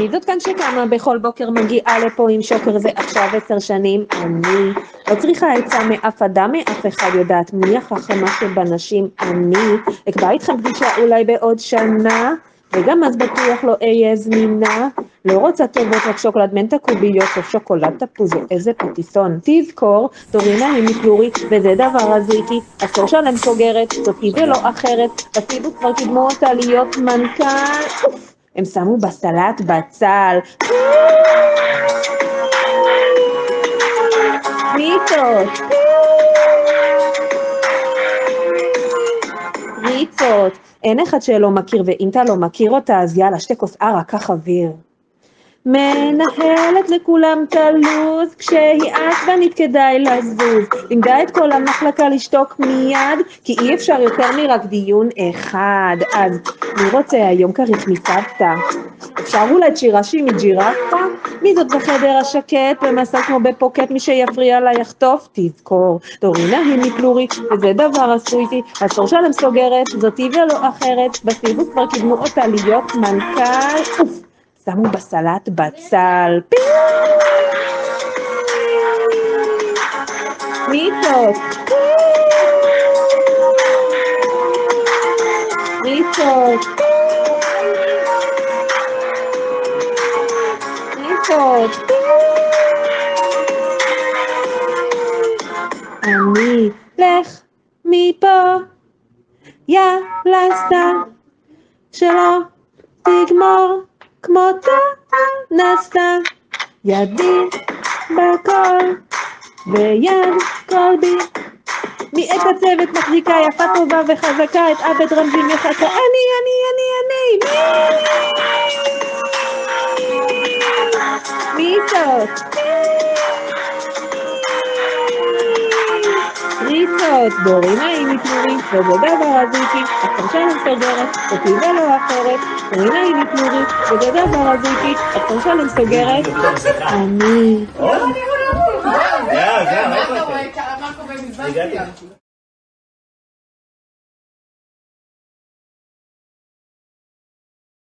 מי זאת כאן שקמה בכל בוקר מגיעה לפה עם שוקר זה עכשיו 10 שנים? אני לא צריכה עצה מאף אדם, מאף אחד יודעת מי החכמה שבנשים. אני אקבע איתכם פגישה אולי בעוד שנה, וגם אז בטוח לא אהיה זמינה. לא רוצה טובות רק שוקולד מנטה קוביות או שוקולד תפוז או איזה פטיסון. תזכור, דורינה היא מפלורי וזה דבר הזויתי, עשור שלם סוגרת, זאתי ולא אחרת, בסיבוב כבר קידמו אותה להיות מנכ"ל. הם שמו בסלט בצל. ריצות. ריצות. אין אחד שלא מכיר, ואם אתה לא מכיר אותה אז יאללה, שתי כוס ערה, קח אוויר. מנהלת לכולם את הלוז, כשהיא עצבנית כדאי לזוז. לימדה את כל המחלקה לשתוק מיד, כי אי אפשר יותר מרק דיון אחד. אז מי רוצה היום כרית מסבתא? אפשר אולי צ'ירשי מג'ירפה? מי זאת בחדר השקט במסע כמו בפוקט? מי שיפריע לה יחטוף? תזכור, דורינה היא מפלורי וזה דבר עשויתי, עשור שלם סוגרת, זאתי ולא אחרת, בסיבוב כבר קידמו אותה להיות מנכ"ל. שמו בסלט בצל. ריצות. ריצות. ריצות. אני לך מפה, יאללה סתם, שלא תגמור כמותה נסתה, ידי בכל ויד קולבי. מי את הצוות מחזיקה יפה טובה וחזקה, את עבד רמזי מחכה, אני מי זאת? ריצות. דורינה היא מפלורי וזה דבר הזויתי, עשור שלם סוגרת, זאתי ולא אחרת. דורינה היא מפלורי וזה דבר הזויתי, עשור שלם סוגרת. אני